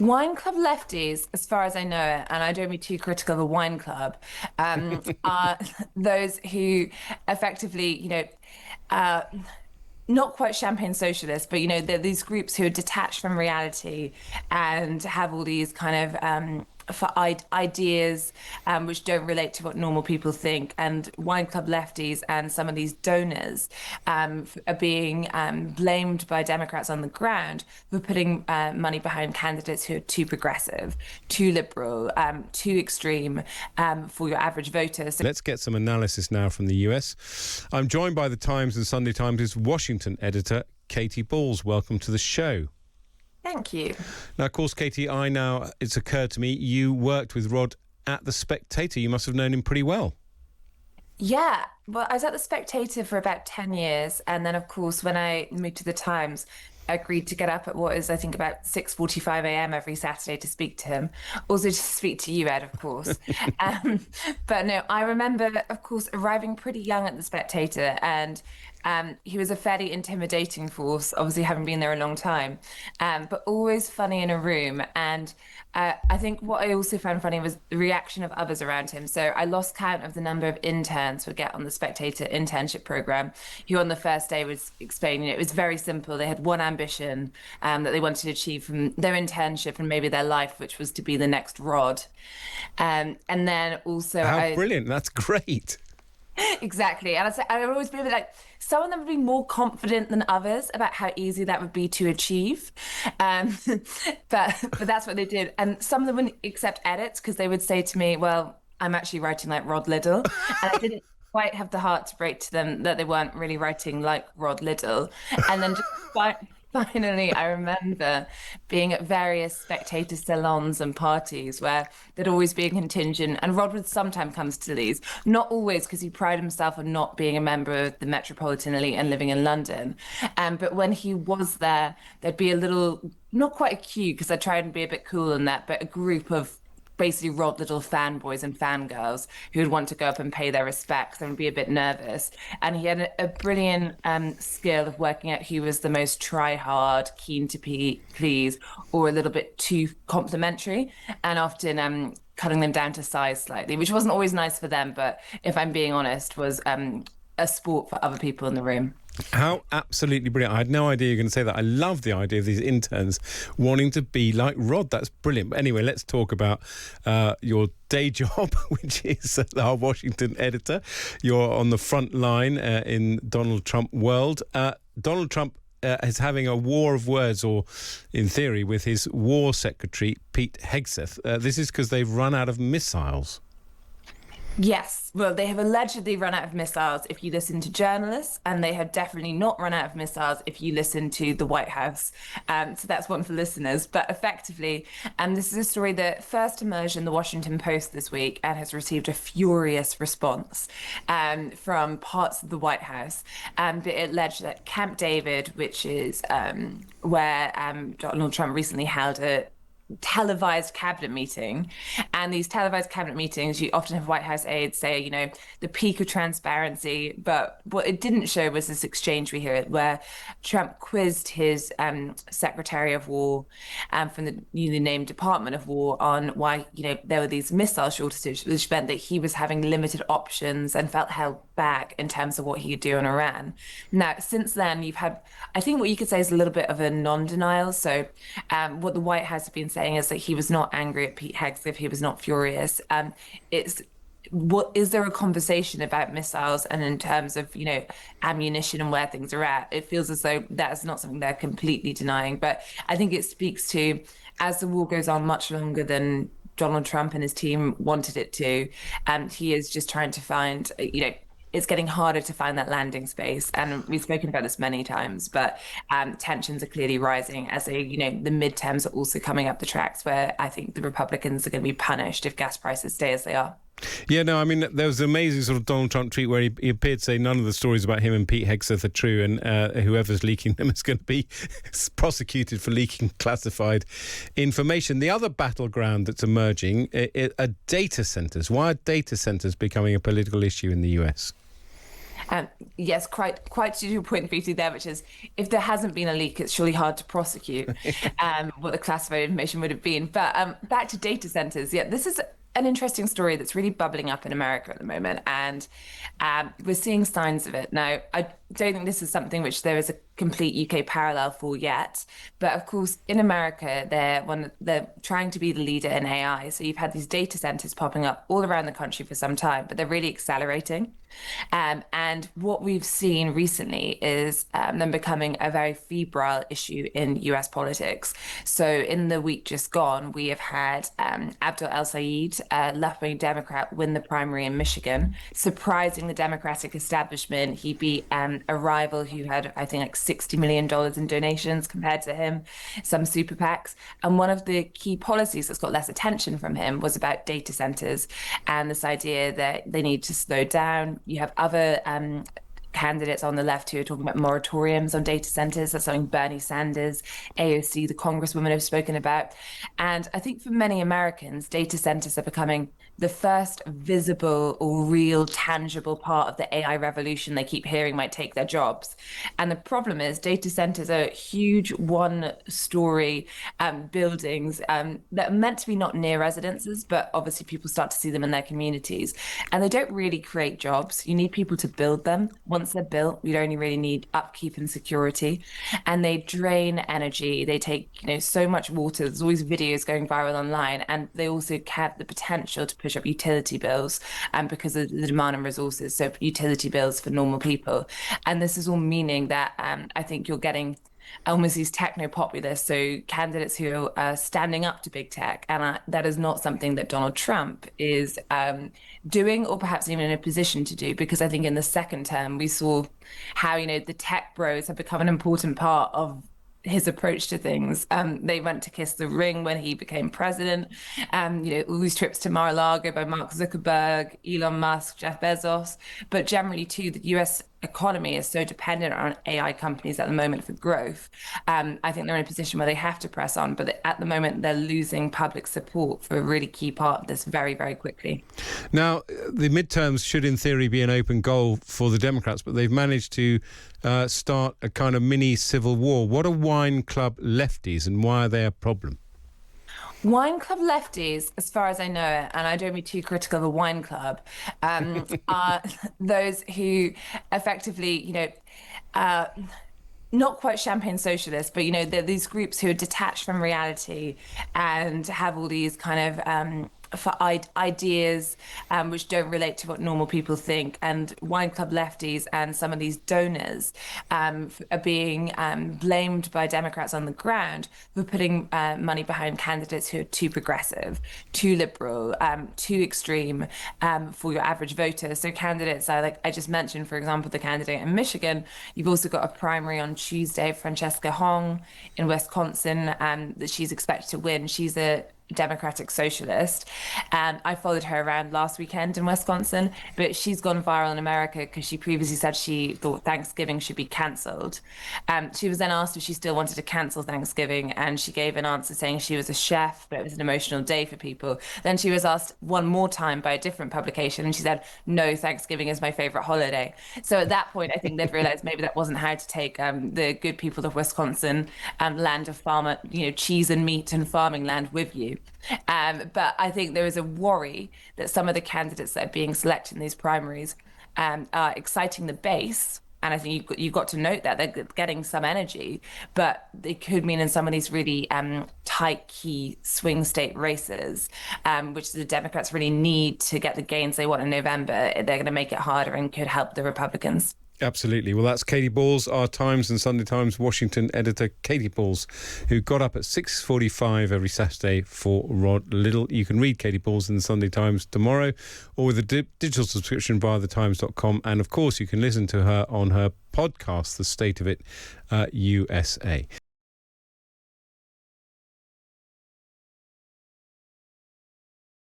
Wine club lefties, as far as I know it, and I don't be too critical of a wine club, are those who effectively, uh, not quite champagne socialists, but they're these groups who are detached from reality and have all these kind of ideas which don't relate to what normal people think. And wine club lefties and some of these donors are being blamed by Democrats on the ground for putting money behind candidates who are too progressive, too liberal, too extreme for your average voter. So let's get some analysis now from the US. I'm joined by the Times and Sunday Times' Washington editor, Katy Balls. Welcome to the show. Thank you. Now, of course, Katy, it's occurred to me, you worked with Rod at The Spectator. You must have known him pretty well. Yeah, well, I was at The Spectator for about 10 years. And then, of course, when I moved to The Times, I agreed to get up at what is, I think, about 6:45 a.m. every Saturday to speak to him. Also to speak to you, Ed, of course. But no, I remember, of course, arriving pretty young at The Spectator, and he was a fairly intimidating force, obviously having been there a long time, but always funny in a room. And I think what I also found funny was the reaction of others around him. So I lost count of the number of interns we get on The Spectator internship program, who on the first day was explaining it was very simple. They had one ambition that they wanted to achieve from their internship and maybe their life, which was to be the next Rod. And then also... How brilliant. That's great. Exactly. And I would always be like, some of them would be more confident than others about how easy that would be to achieve. But that's what they did. And some of them wouldn't accept edits because they would say to me, well, I'm actually writing like Rod Liddle. And I didn't quite have the heart to break to them that they weren't really writing like Rod Liddle. And then just finally, I remember being at various Spectator salons and parties where there'd always be a contingent, and Rod would sometimes come to these, not always because he prided himself on not being a member of the metropolitan elite and living in London. But when he was there, there'd be a little, not quite a queue because I tried and be a bit cool in that, but a group of basically Rod Liddle fanboys and fangirls who would want to go up and pay their respects and be a bit nervous. And he had a brilliant skill of working out who was the most try-hard, keen to please, or a little bit too complimentary, and often cutting them down to size slightly, which wasn't always nice for them, but if I'm being honest, was a sport for other people in the room. How absolutely brilliant. I had no idea you were going to say that. I love the idea of these interns wanting to be like Rod. That's brilliant. But anyway, let's talk about your day job, which is our Washington editor. You're on the front line in Donald Trump world. Donald Trump is having a war of words, or in theory, with his war secretary, Pete Hegseth. This is because they've run out of missiles. Yes, well, they have allegedly run out of missiles if you listen to journalists, and they have definitely not run out of missiles if you listen to the White House. So that's one for listeners. But effectively, this is a story that first emerged in the Washington Post this week and has received a furious response from parts of the White House. But it alleged that Camp David, which is where Donald Trump recently held a televised cabinet meeting, and these televised cabinet meetings, you often have White House aides say, the peak of transparency, but what it didn't show was this exchange we hear where Trump quizzed his Secretary of War from the newly named Department of War on why there were these missile shortages, which meant that he was having limited options and felt held back in terms of what he could do on Iran. Now, since then, you've had, I think what you could say is a little bit of a non-denial. So what the White House have been saying is that he was not angry at Pete Hegseth, he was not furious. Is there a conversation about missiles and in terms of ammunition and where things are at? It feels as though that is not something they're completely denying, but I think it speaks to, as the war goes on much longer than Donald Trump and his team wanted it to, he is just trying to find it's getting harder to find that landing space. And we've spoken about this many times, but tensions are clearly rising as the midterms are also coming up the tracks, where I think the Republicans are going to be punished if gas prices stay as they are. Yeah, no, I mean, there was an amazing sort of Donald Trump tweet where he appeared to say none of the stories about him and Pete Hegseth are true, and whoever's leaking them is going to be prosecuted for leaking classified information. The other battleground that's emerging are data centres. Why are data centres becoming a political issue in the US? Yes, quite to your point, Preeti, there, which is if there hasn't been a leak, it's surely hard to prosecute what the classified information would have been. But back to data centers. Yeah, this is an interesting story that's really bubbling up in America at the moment, and we're seeing signs of it. Now, I don't think this is something which there is a complete UK parallel for yet, but of course, in America, they're trying to be the leader in AI. So you've had these data centers popping up all around the country for some time, but they're really accelerating. And what we've seen recently is them becoming a very febrile issue in US politics. So in the week just gone, we have had Abdul El-Sayed, a left-wing Democrat, win the primary in Michigan, surprising the Democratic establishment. He beat a rival who had, I think, like $60 million in donations compared to him, some super PACs. And one of the key policies that's got less attention from him was about data centers and this idea that they need to slow down. You have other candidates on the left who are talking about moratoriums on data centers. That's something Bernie Sanders, AOC, the congresswoman, have spoken about. And I think for many Americans, data centers are becoming the first visible or real tangible part of the AI revolution they keep hearing might take their jobs. And the problem is data centers are huge one-story buildings that are meant to be not near residences, but obviously people start to see them in their communities. And they don't really create jobs. You need people to build them. Once they're built, we only really need upkeep and security. And they drain energy. They take, so much water. There's always videos going viral online. And they also have the potential to push up utility bills because of the demand on resources. So utility bills for normal people. And this is all meaning that I think you're getting almost these techno-populists, so candidates who are standing up to big tech. And that is not something that Donald Trump is doing or perhaps even in a position to do, because I think in the second term, we saw how, the tech bros have become an important part of his approach to things. They went to kiss the ring when he became president. All these trips to Mar-a-Lago by Mark Zuckerberg, Elon Musk, Jeff Bezos. But generally, too, the US economy is so dependent on AI companies at the moment for growth. I think they're in a position where they have to press on, but at the moment they're losing public support for a really key part of this very, very quickly. Now, the midterms should in theory be an open goal for the Democrats, but they've managed to start a kind of mini civil war. What are wine club lefties and why are they a problem? Wine club lefties, as far as I know it, and I don't be too critical of a wine club, are those who effectively, not quite champagne socialists, but, they're these groups who are detached from reality and have all these kind of for ideas which don't relate to what normal people think. And wine club lefties and some of these donors are being blamed by Democrats on the ground for putting money behind candidates who are too progressive, too liberal, too extreme for your average voter. So candidates like I just mentioned, for example, the candidate in Michigan. You've also got a primary on Tuesday, Francesca Hong in Wisconsin, that she's expected to win. She's a Democratic socialist. I followed her around last weekend in Wisconsin, but she's gone viral in America because she previously said she thought Thanksgiving should be cancelled. She was then asked if she still wanted to cancel Thanksgiving, and she gave an answer saying she was a chef, but it was an emotional day for people. Then she was asked one more time by a different publication, and she said, no, Thanksgiving is my favorite holiday. So at that point, I think they'd realized maybe that wasn't how to take the good people of Wisconsin, land of farmer, cheese and meat and farming land with you. But I think there is a worry that some of the candidates that are being selected in these primaries are exciting the base. And I think you've got to note that they're getting some energy, but it could mean in some of these really tight key swing state races, which the Democrats really need to get the gains they want in November, they're going to make it harder and could help the Republicans. Absolutely. Well, that's Katy Balls, our Times and Sunday Times Washington editor, Katy Balls, who got up at 6:45 every Saturday for Rod Liddle. You can read Katy Balls in the Sunday Times tomorrow or with a digital subscription via thetimes.com. And, of course, you can listen to her on her podcast, The State of It USA.